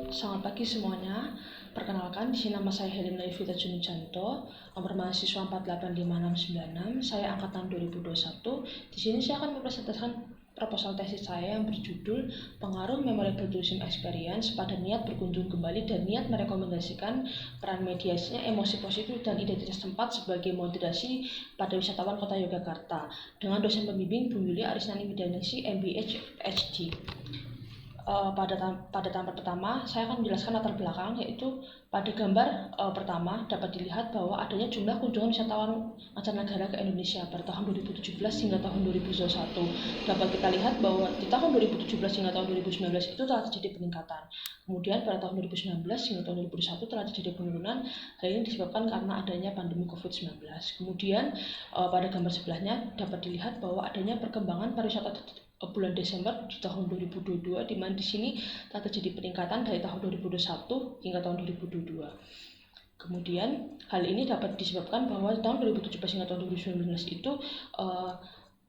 Selamat pagi semuanya. Perkenalkan, di sini nama saya Helena Evita Junijanto, nomor mahasiswa 485696. Saya angkatan 2021. Di sini saya akan mempresentasikan proposal tesis saya yang berjudul Pengaruh Memorable Tourism Experience pada niat berkunjung kembali dan niat merekomendasikan peran mediasinya emosi positif dan identitas tempat sebagai moderasi pada wisatawan Kota Yogyakarta dengan dosen pembimbing Bu Yulia Arisnani Widianisi MBA HD. Pada tampil pertama, saya akan menjelaskan latar belakang, yaitu pada gambar pertama dapat dilihat bahwa adanya jumlah kunjungan wisatawan mancanegara ke Indonesia pada tahun 2017 hingga tahun 2021. Dapat kita lihat bahwa di tahun 2017 hingga tahun 2019 itu telah terjadi peningkatan. Kemudian pada tahun 2019 hingga tahun 2021 telah terjadi penurunan. Hal ini disebabkan karena adanya pandemi COVID-19. Kemudian pada gambar sebelahnya dapat dilihat bahwa adanya perkembangan pariwisata bulan Desember di tahun 2022, di mana di sini telah terjadi peningkatan dari tahun 2021 hingga tahun 2022. Kemudian hal ini dapat disebabkan bahwa tahun 2017 hingga tahun 2019 itu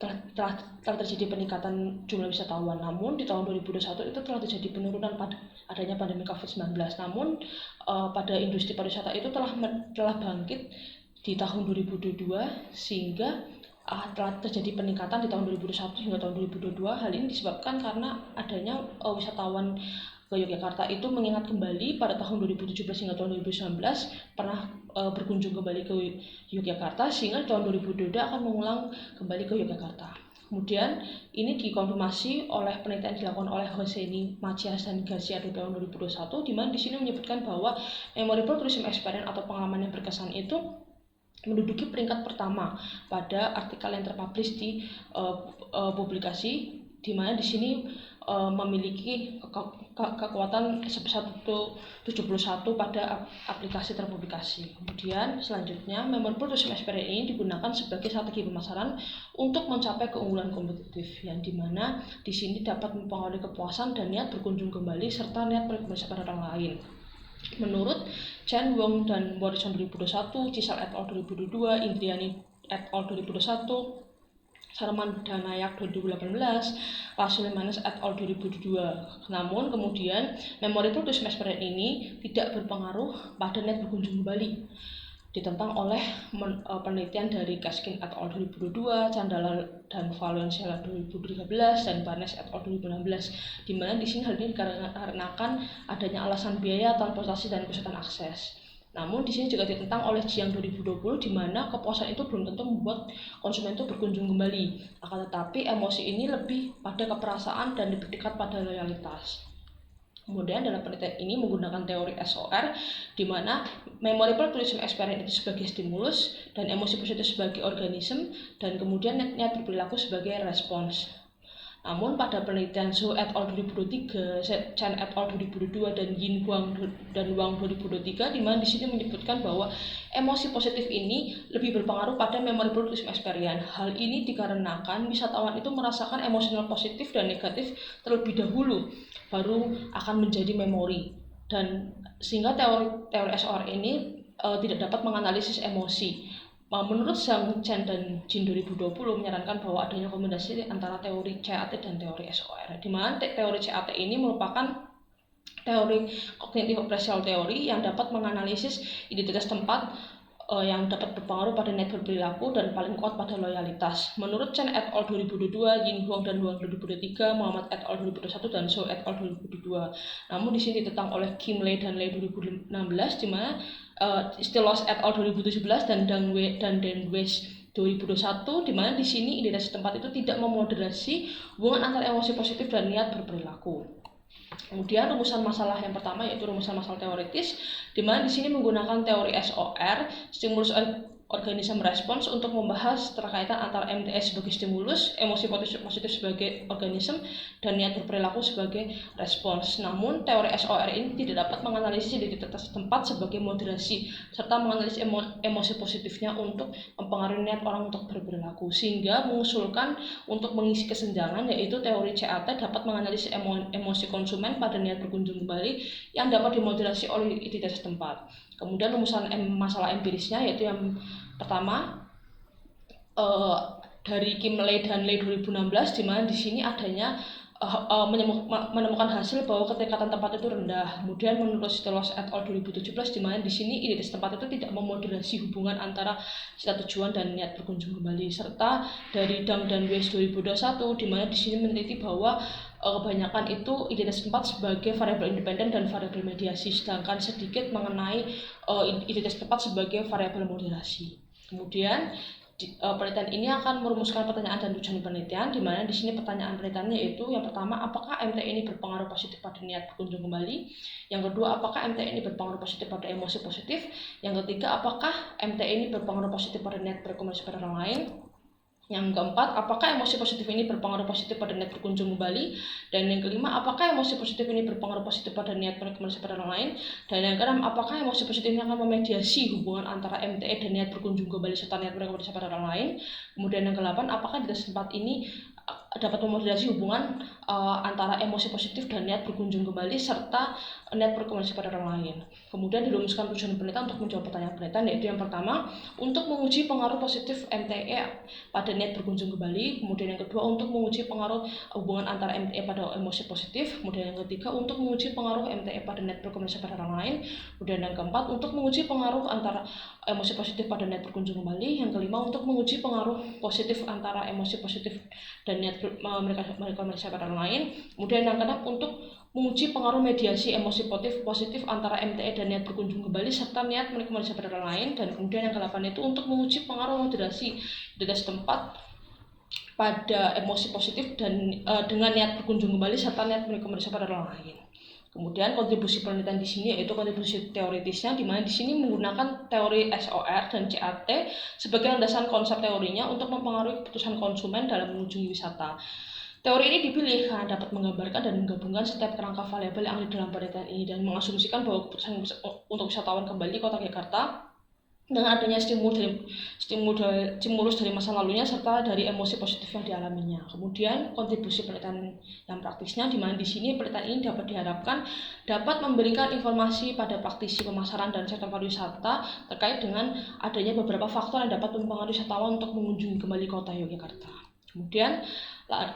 telah terjadi peningkatan jumlah wisatawan. Namun di tahun 2021 itu telah terjadi penurunan pada adanya pandemi COVID-19. Namun pada industri pariwisata itu telah bangkit di tahun 2022 sehingga telah terjadi peningkatan di tahun 2021 hingga tahun 2022. Hal ini disebabkan karena adanya wisatawan ke Yogyakarta itu mengingat kembali pada tahun 2017 hingga tahun 2019 pernah berkunjung kembali ke Yogyakarta, sehingga tahun 2022 akan mengulang kembali ke Yogyakarta. Kemudian ini dikonfirmasi oleh penelitian dilakukan oleh Hosseini, Macias dan Garcia di tahun 2021, di mana di sini menyebutkan bahwa memorable tourism experience atau pengalaman yang berkesan itu menduduki peringkat pertama pada artikel yang terpublish di publikasi, di mana di sini memiliki kekuatan sebesar 71 pada aplikasi terpublikasi. Kemudian selanjutnya, memorable tourism experience ini digunakan sebagai strategi pemasaran untuk mencapai keunggulan kompetitif, yang dimana di sini dapat mempengaruhi kepuasan dan niat berkunjung kembali serta niat merekomendasikan pada orang lain. Menurut Chen Wong dan Morrison 2021, Cisal et al. 2022, Indriani et al. 2021, Sarman Danayak 2018, Lasulimanes et al. 2022. Namun kemudian memorable tourism experience ini tidak berpengaruh pada niat berkunjung kembali, ditentang oleh penelitian dari Gaskin et al. 2022, Candala dan Valenzuela 2013, dan Barnes et al. 2016, di mana di sini hal ini dikarenakan adanya alasan biaya, transportasi, dan kesulitan akses. Namun di sini juga ditentang oleh Jiang 2020, di mana kepuasan itu belum tentu membuat konsumen itu berkunjung kembali. Akan tetapi emosi ini lebih pada keperasaan dan lebih dekat pada loyalitas. Kemudian dalam penelitian ini menggunakan teori SOR, di mana memorable tourism experience itu sebagai stimulus dan emosi positif sebagai organisme, dan kemudian niat berperilaku sebagai respons. Namun pada penelitian Zhou et al. 2023, Chen et al. 2022, dan Yin Huang dan Wang 2023, di mana di sini menyebutkan bahwa emosi positif ini lebih berpengaruh pada memorable tourism experience. Hal ini dikarenakan wisatawan itu merasakan emosional positif dan negatif terlebih dahulu, baru akan menjadi memori, dan sehingga teori SOR ini tidak dapat menganalisis emosi. Menurut Zhang Chen dan Jin 2020 menyarankan bahwa adanya kombinasi antara teori CAT dan teori SOR, di mana teori CAT ini merupakan teori cognitive behavioral theory yang dapat menganalisis identitas tempat yang dapat berpengaruh pada niat berperilaku dan paling kuat pada loyalitas. Menurut Chen et al. 2022, Yin Huang dan Wang 2023, Muhammad et al. 2021, dan Zhou et al. 2022. Namun di sini ditentang oleh Kim Lei dan Lei 2016, di mana Stilos et al. 2017 dan Dan West 2021, di mana di sini identitas tempat itu tidak memoderasi hubungan antara emosi positif dan niat berperilaku. Kemudian rumusan masalah yang pertama yaitu rumusan masalah teoritis, di mana di sini menggunakan teori SOR, stimulus organisme respons, untuk membahas terkaitan antara MTS sebagai stimulus, emosi positif sebagai organisme, dan niat berperilaku sebagai respons. Namun teori SOR ini tidak dapat menganalisis identitas tempat sebagai moderasi serta menganalisis emosi positifnya untuk mempengaruhi niat orang untuk berperilaku, sehingga mengusulkan untuk mengisi kesenjangan, yaitu teori CAT dapat menganalisis emosi konsumen pada niat berkunjung kembali yang dapat dimoderasi oleh identitas tempat. Kemudian rumusan masalah empirisnya yaitu yang pertama dari Kim Lei dan Lei 2016, di mana di sini adanya menemukan hasil bahwa keterikatan tempat itu rendah. Kemudian menurut Stelos et al. 2017, di mana di sini identitas tempat itu tidak memoderasi hubungan antara cita tujuan dan niat berkunjung kembali. Serta dari Dang dan Weiss 2021, di mana di sini meneliti bahwa kebanyakan itu identitas tempat sebagai variabel independen dan variabel mediasi, sedangkan sedikit mengenai identitas tempat sebagai variabel moderasi. Kemudian penelitian ini akan merumuskan pertanyaan dan tujuan penelitian, di mana di sini pertanyaan penelitiannya yaitu yang pertama, apakah MT ini berpengaruh positif pada niat berkunjung kembali? Yang kedua, apakah MT ini berpengaruh positif pada emosi positif? Yang ketiga, apakah MT ini berpengaruh positif pada niat berkomunikasi pada orang lain? Yang keempat, apakah emosi positif ini berpengaruh positif pada niat berkunjung kembali? Dan yang kelima, apakah emosi positif ini berpengaruh positif pada niat berkomunikasi pada orang lain? Dan yang keenam, apakah emosi positif ini akan memediasi hubungan antara MTE dan niat berkunjung kembali serta niat berkomunikasi pada orang lain? Kemudian yang ke-8, apakah di tempat ini dapat memoderasi hubungan antara emosi positif dan niat berkunjung kembali serta niat berkomunikasi pada orang lain. Kemudian dirumuskan tujuan penelitian untuk menjawab pertanyaan penelitian, yaitu yang pertama, untuk menguji pengaruh positif MTE pada niat berkunjung kembali. Kemudian yang kedua, untuk menguji pengaruh hubungan antara MTE pada emosi positif. Kemudian yang ketiga, untuk menguji pengaruh MTE pada niat berkomunikasi pada orang lain. Kemudian yang keempat, untuk menguji pengaruh antara emosi positif pada niat berkunjung kembali. Yang kelima, untuk menguji pengaruh positif antara emosi positif dan niat berkomunikasi pada orang lain. Kemudian yang keenam, untuk menguji pengaruh mediasi emosi positif antara MTE dan niat berkunjung kembali serta niat berkomunikasi pada orang lain. Dan kemudian yang ke-8 itu untuk menguji pengaruh moderasi identitas tempat pada emosi positif dan dengan niat berkunjung kembali serta niat berkomunikasi pada orang lain. Kemudian kontribusi penelitian di sini yaitu kontribusi teoritisnya, di mana di sini menggunakan teori SOR dan CAT sebagai landasan konsep teorinya untuk mempengaruhi keputusan konsumen dalam mengunjungi wisata. Teori ini dipilih karena dapat menggambarkan dan menggabungkan setiap kerangka variabel yang ada dalam penelitian ini dan mengasumsikan bahwa keputusan untuk wisatawan kembali kota Jakarta dengan adanya stimulus dari masa lalunya serta dari emosi positif yang dialaminya. Kemudian kontribusi penelitian yang praktisnya, di mana di sini penelitian ini dapat diharapkan dapat memberikan informasi pada praktisi pemasaran dan sektor pariwisata terkait dengan adanya beberapa faktor yang dapat mempengaruhi wisatawan untuk mengunjungi kembali kota Yogyakarta. Kemudian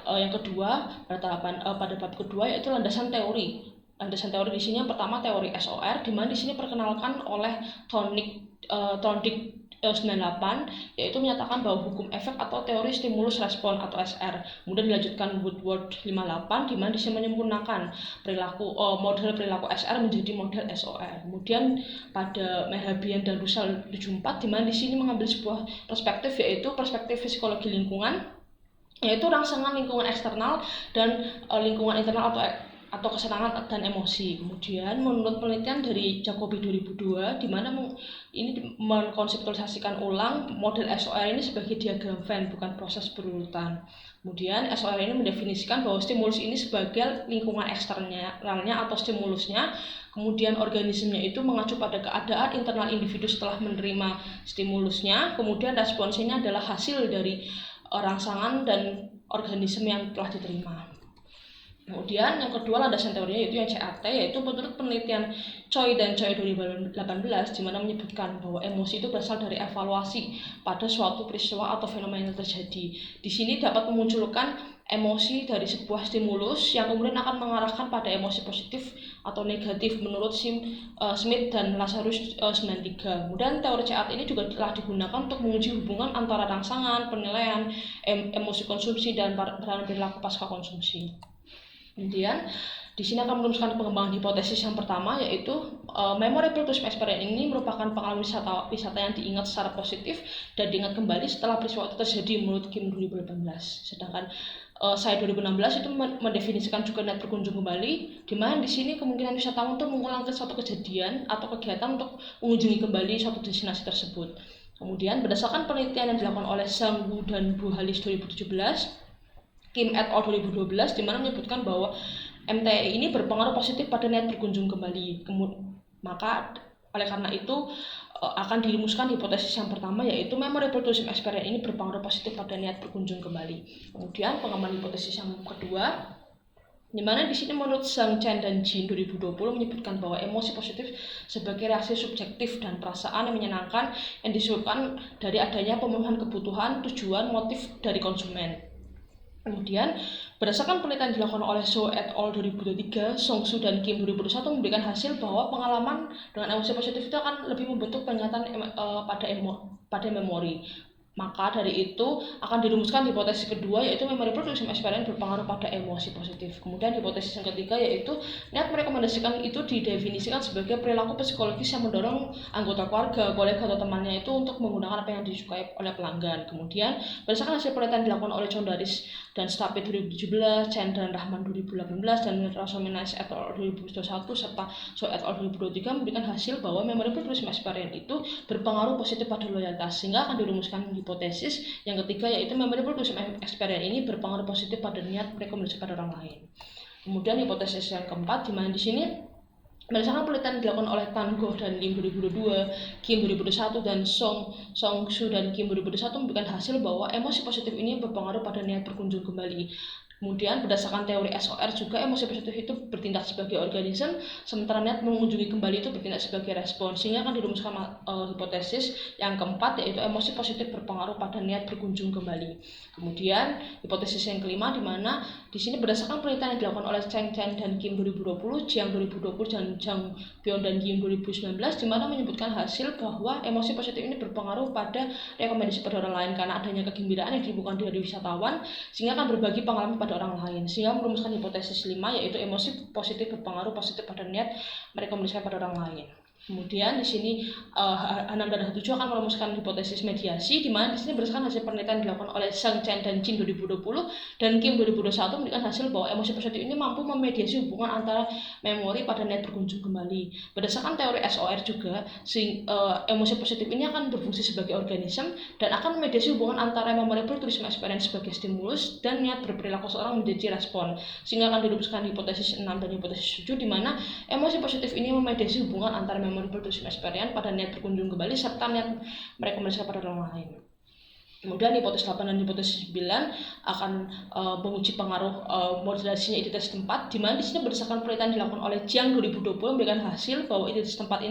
yang kedua, pada bab kedua yaitu landasan teori. Landasan teori di sini yang pertama teori SOR, di mana di sini perkenalkan oleh Thorndike 98, yaitu menyatakan bahwa hukum efek atau teori stimulus respon atau SR. Kemudian dilanjutkan Woodward 58, di mana di sini menyempurnakan model perilaku SR menjadi model SOR. Kemudian pada Merhabian dan Russell 74, di mana di sini mengambil sebuah perspektif yaitu perspektif psikologi lingkungan, yaitu rangsangan lingkungan eksternal dan lingkungan internal atau kesenangan dan emosi. Kemudian menurut penelitian dari Jacobi 2002, di mana ini mengkonseptualisasikan ulang model SOR ini sebagai diagram Venn, bukan proses berurutan. Kemudian SOR ini mendefinisikan bahwa stimulus ini sebagai lingkungan eksternalnya atau stimulusnya. Kemudian organismenya itu mengacu pada keadaan internal individu setelah menerima stimulusnya. Kemudian responsnya adalah hasil dari rangsangan dan organisme yang telah diterima. Kemudian yang kedua landasan teorinya yaitu yang CAT, yaitu menurut penelitian Choi dan Choi 2018, di mana menyebutkan bahwa emosi itu berasal dari evaluasi pada suatu peristiwa atau fenomena yang terjadi. Di sini dapat memunculkan emosi dari sebuah stimulus yang kemudian akan mengarahkan pada emosi positif atau negatif menurut Smith dan Lazarus 93. Kemudian teori CAT ini juga telah digunakan untuk menguji hubungan antara rangsangan, penilaian, emosi konsumsi dan perilaku pasca konsumsi. Kemudian di sini akan merumuskan pengembangan hipotesis yang pertama, yaitu memorable tourism experience ini merupakan pengalaman wisata yang diingat secara positif dan diingat kembali setelah peristiwa itu terjadi menurut Kim 2018. Sedangkan saya 2016 itu mendefinisikan juga niat berkunjung kembali, di mana di sini kemungkinan wisatawan untuk mengulang suatu kejadian atau kegiatan untuk mengunjungi kembali suatu destinasi tersebut. Kemudian berdasarkan penelitian yang dilakukan oleh Sang Woo dan Bu Halis 2017, Kim et al. 2012, di mana menyebutkan bahwa MTE ini berpengaruh positif pada niat berkunjung kembali. Maka oleh karena itu akan dirumuskan hipotesis yang pertama, yaitu memorable tourism experience ini berpengaruh positif pada niat berkunjung kembali. Kemudian pengembangan hipotesis yang kedua, di mana di sini menurut Zhang Chen dan Jin 2020 menyebutkan bahwa emosi positif sebagai reaksi subjektif dan perasaan yang menyenangkan yang disebabkan dari adanya pemenuhan kebutuhan, tujuan, motif dari konsumen. Kemudian, berdasarkan penelitian dilakukan oleh Zhou et al. 2023, Song Su dan Kim 2021 memberikan hasil bahwa pengalaman dengan emosi positif itu akan lebih membentuk peningkatan pada memori. Maka dari itu akan dirumuskan hipotesis kedua, yaitu memory production experience berpengaruh pada emosi positif. Kemudian hipotesis yang ketiga yaitu niat merekomendasikan itu didefinisikan sebagai perilaku psikologis yang mendorong anggota keluarga, kolega atau temannya itu untuk menggunakan apa yang disukai oleh pelanggan. Kemudian berdasarkan hasil penelitian dilakukan oleh John Daris dan Stapit 2017, Chen dan Rahman 2018, dan Rasominas et al. 2021 serta Zhou et al. 2023 memberikan hasil bahwa memory production experience itu berpengaruh positif pada loyalitas, sehingga akan dirumuskan hipotesis yang ketiga yaitu memory production experience ini berpengaruh positif pada niat rekomendasi pada orang lain. Kemudian hipotesis yang keempat, di mana di sini berdasarkan penelitian dilakukan oleh Tan Goh dan Lim 2022, Kim 2021, dan Song Su dan Kim 2021 memberikan hasil bahwa emosi positif ini berpengaruh pada niat berkunjung kembali. Kemudian berdasarkan teori SOR juga emosi positif itu bertindak sebagai organisme, sementara niat mengunjungi kembali itu bertindak sebagai respon, sehingga akan dirumuskan hipotesis yang keempat yaitu emosi positif berpengaruh pada niat berkunjung kembali. Kemudian hipotesis yang kelima, di mana di sini berdasarkan penelitian yang dilakukan oleh Cheng Chen dan Kim 2020, Jiang 2020, dan Zhang Bion dan Yim 2019, di mana menyebutkan hasil bahwa emosi positif ini berpengaruh pada rekomendasi pada orang lain karena adanya kegembiraan yang ditimbulkan dari wisatawan, sehingga akan berbagi pengalaman pada orang lain, sehingga merumuskan hipotesis 5 yaitu emosi positif berpengaruh positif pada niat merekomendasikan pada orang lain. Kemudian di sini H6 dan H7 akan merumuskan hipotesis mediasi, di mana di sini berdasarkan hasil penelitian dilakukan oleh Zhang Chen dan Jin 2020 dan Kim 2021 memberikan hasil bahwa emosi positif ini mampu memediasi hubungan antara memori pada niat berkunjung kembali. Berdasarkan teori SOR juga, emosi positif ini akan berfungsi sebagai organisme dan akan memediasi hubungan antara memorable tourism experience sebagai stimulus dan niat berperilaku seorang menjadi respon, sehingga akan dirumuskan hipotesis 6 dan hipotesis 7, di mana emosi positif ini memediasi hubungan antara memorable tourism experience pada niat berkunjung kembali serta niat merekomendasikan pada orang lain. Kemudian hipotesis 8 dan hipotesis 9 akan menguji pengaruh modulasinya identitas tempat, di mana di sini berdasarkan penelitian dilakukan oleh Jiang 2020 memberikan hasil bahwa identitas tempat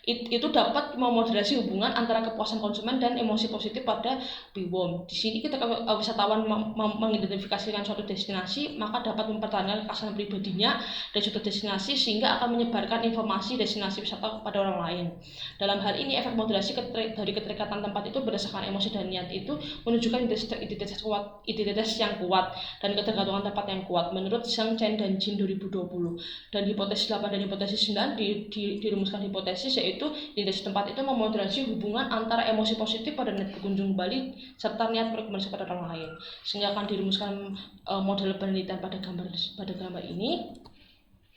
itu dapat memodulasi hubungan antara kepuasan konsumen dan emosi positif pada BWOM. Di sini ketika wisatawan mengidentifikasikan suatu destinasi, maka dapat mempertahankan kesan pribadinya dari suatu destinasi sehingga akan menyebarkan informasi destinasi wisata kepada orang lain. Dalam hal ini efek modulasi dari keterikatan tempat itu berdasarkan emosi dan niat itu menunjukkan identitas yang kuat dan ketergantungan tempat yang kuat menurut Zhang Chen dan Jin 2020. Dan hipotesis 8 dan hipotesis 9 dirumuskan hipotesis yaitu identitas tempat itu memodulasi hubungan antara emosi positif pada niat berkunjung kembali serta niat merekomendasi pada orang lain, sehingga akan dirumuskan model penelitian pada gambar ini.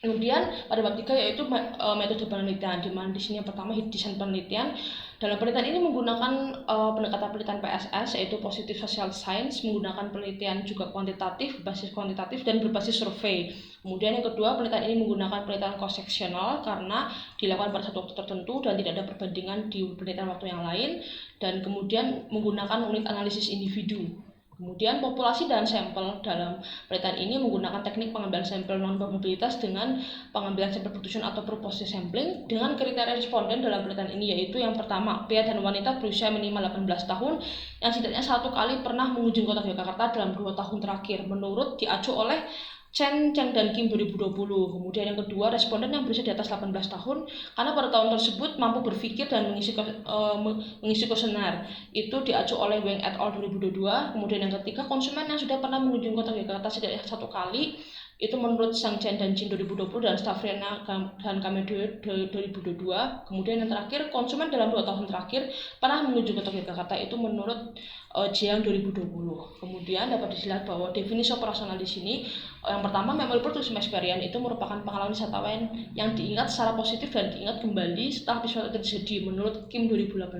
Kemudian pada bab 3 yaitu metode penelitian, di mana di sini yang pertama desain penelitian. Dalam penelitian ini menggunakan pendekatan penelitian PSS yaitu Positive Social Science, menggunakan penelitian juga kuantitatif, berbasis kuantitatif dan berbasis survei. Kemudian yang kedua, penelitian ini menggunakan penelitian cross-sectional karena dilakukan pada satu waktu tertentu dan tidak ada perbandingan di penelitian waktu yang lain, dan kemudian menggunakan unit analisis individu. Kemudian populasi dan sampel. Dalam penelitian ini menggunakan teknik pengambilan sampel non-probabilitas dengan pengambilan sampel Pearson atau proporsi sampling dengan kriteria responden dalam penelitian ini yaitu yang pertama, pria dan wanita berusia minimal 18 tahun yang setidaknya 1 kali pernah mengunjungi kota Yogyakarta dalam 2 tahun terakhir menurut diacu oleh Chen dan Kim 2020. Kemudian yang kedua, responden yang berusia di atas 18 tahun karena pada tahun tersebut mampu berpikir dan mengisi kuesioner. Itu diacu oleh Wang et al. 2022. Kemudian yang ketiga, konsumen yang sudah pernah mengunjungi kota Yogyakarta setidaknya 1 kali. Itu menurut Zhang Chen dan Jin 2020 dan Stavriana dan Kame 2022. Kemudian yang terakhir, konsumen dalam 2 tahun terakhir pernah mengunjungi kota Yogyakarta. Itu menurut Jiang 2020. Kemudian dapat dilihat bahwa definisi operasional di sini yang pertama, memorable tourism experience itu merupakan pengalaman wisatawan yang diingat secara positif dan diingat kembali setelah peristiwa terjadi menurut Kim 2018.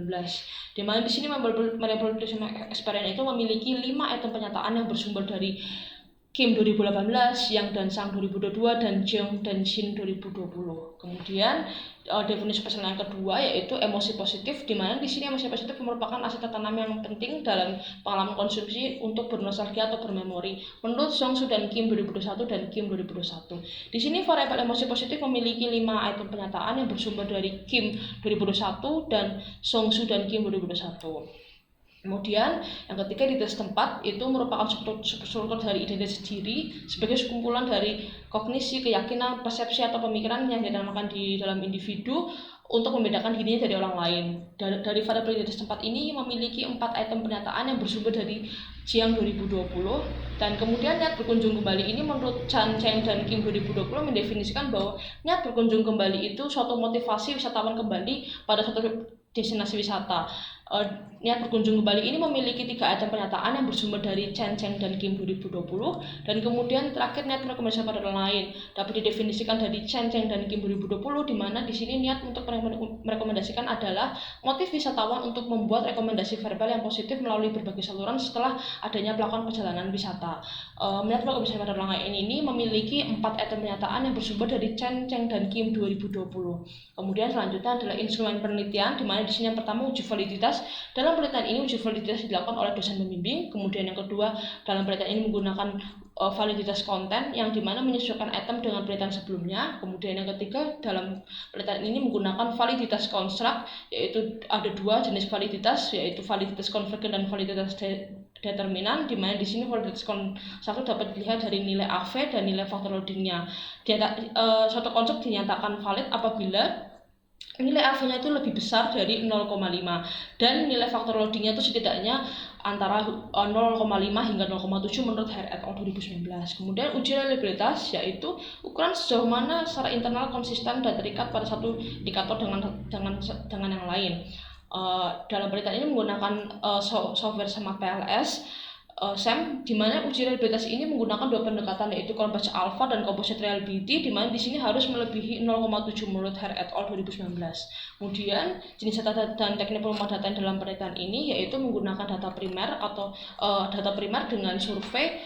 Di mana di sini memorable tourism experience itu memiliki 5 item penyataan yang bersumber dari Kim 2018, Yang dan Sang 2022, dan Jeong dan Jin 2020. Kemudian definisi personal yang kedua yaitu emosi positif, di mana di sini emosi positif merupakan aset tertanam yang penting dalam pengalaman konsumsi untuk bernostalgia atau bermemori menurut Song Su dan Kim 2021 dan Kim 2021. Di sini variabel emosi positif memiliki 5 item pernyataan yang bersumber dari Kim 2021 dan Song Su dan Kim 2021. Kemudian yang ketiga, identitas tempat itu merupakan struktur dari identitas diri sebagai sekumpulan dari kognisi, keyakinan, persepsi atau pemikiran yang ditanamkan di dalam individu untuk membedakan dirinya dari orang lain. Dari variabel identitas tempat ini memiliki 4 item pernyataan yang bersumber dari Jiang 2020, dan kemudian niat berkunjung kembali ini menurut Chan Cheng dan Kim 2020 mendefinisikan bahwa niat berkunjung kembali itu suatu motivasi wisatawan kembali pada suatu destinasi wisata. Niat berkunjung kembali ini memiliki 3 item pernyataan yang bersumber dari Chen Cheng dan Kim 2020, dan kemudian terakhir niat merekomendasikan pada orang lain dapat didefinisikan dari Chen Cheng dan Kim 2020, di mana di sini niat untuk merekomendasikan adalah motif wisatawan untuk membuat rekomendasi verbal yang positif melalui berbagai saluran setelah adanya pelakuan perjalanan wisata. Niat merekomendasikan pada orang lain ini memiliki 4 item pernyataan yang bersumber dari Chen Cheng dan Kim 2020. Kemudian selanjutnya adalah instrumen penelitian, di mana di sini yang pertama uji validitas. Dalam penelitian ini uji validitas dilakukan oleh dosen pembimbing. Kemudian yang kedua, dalam penelitian ini menggunakan validitas konten yang dimana menyesuaikan item dengan penelitian sebelumnya. Kemudian yang ketiga, dalam penelitian ini menggunakan validitas konstruk, yaitu ada 2 jenis validitas, yaitu validitas konvergen dan validitas determinan, di mana di sini validitas konstruk dapat dilihat dari nilai AV dan nilai faktor loadingnya. Suatu konsep dinyatakan valid apabila nilai AV-nya itu lebih besar dari 0,5 dan nilai faktor loadingnya itu setidaknya antara 0,5 hingga 0,7 menurut Hare et al. 2019. Kemudian uji reliabilitas, yaitu ukuran sejauh mana secara internal konsisten dan terikat pada satu indikator dengan yang lain. Dalam penelitian ini menggunakan software sama PLS SAM, di mana uji reliabilitas ini menggunakan 2 pendekatan, yaitu composite alpha dan composite reliability, di mana di sini harus melebihi 0,7 menurut Hare et al. 2019. Kemudian jenis data dan teknik pememadatan dalam penelitian ini yaitu menggunakan data primer atau data primer dengan survei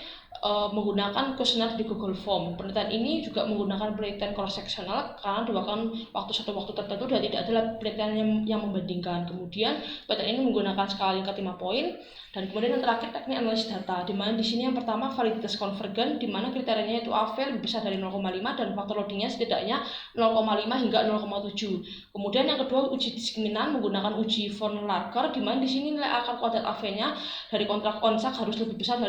menggunakan kuesioner di Google Form. Penelitian ini juga menggunakan penelitian cross-sectional karena dilakukan waktu tertentu dan tidak ada penelitian yang membandingkan. Kemudian penelitian ini menggunakan skala Likert 5 poin. Dan kemudian yang terakhir teknik analisis data, di mana di sini yang pertama validitas konvergen, di mana kriterianya itu AV lebih besar dari 0,5 dan faktor loadingnya setidaknya 0,5 hingga 0,7. Kemudian yang kedua uji diskriminan menggunakan uji von Larcker, di mana di sini nilai akar kuadrat AV-nya dari kontrak konsak harus lebih besar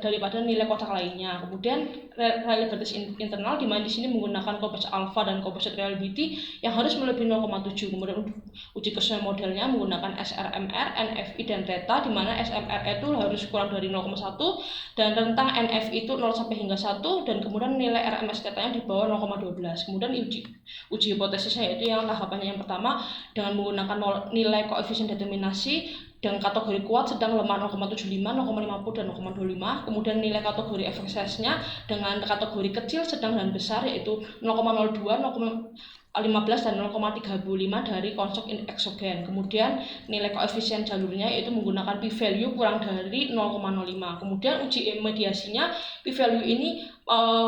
daripada nilai kotak lainnya. Kemudian reliabilitas internal, di mana di sini menggunakan composite alpha dan composite reliability yang harus melebihi 0,7. Kemudian uji kesesuaian modelnya menggunakan SRMR, NFI dan theta, di mana SMR itu harus kurang dari 0,1 dan rentang NF itu 0 sampai hingga 1, dan kemudian nilai RMS theta-nya di bawah 0,12. Kemudian uji hipotesisnya, yaitu yang tahapannya yang pertama dengan menggunakan nilai koefisien determinasi dengan kategori kuat, sedang, lemah 0,75, 0,50 dan 0,25. Kemudian nilai kategori efek size-nya dengan kategori kecil, sedang dan besar, yaitu 0,02, 0,15 dan 0,35 dari konstruk eksogen. Kemudian nilai koefisien jalurnya yaitu menggunakan p-value kurang dari 0,05. Kemudian uji mediasinya, p-value ini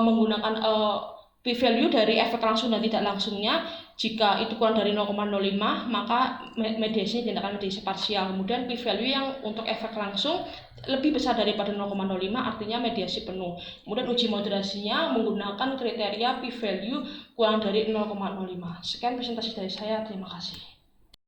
menggunakan p-value dari efek langsung dan tidak langsungnya. Jika itu kurang dari 0,05 maka mediasinya tindakan mediasi parsial. Kemudian p-value yang untuk efek langsung lebih besar daripada 0,05 artinya mediasi penuh. Kemudian uji moderasinya menggunakan kriteria p-value kurang dari 0,05. Sekian presentasi dari saya, terima kasih.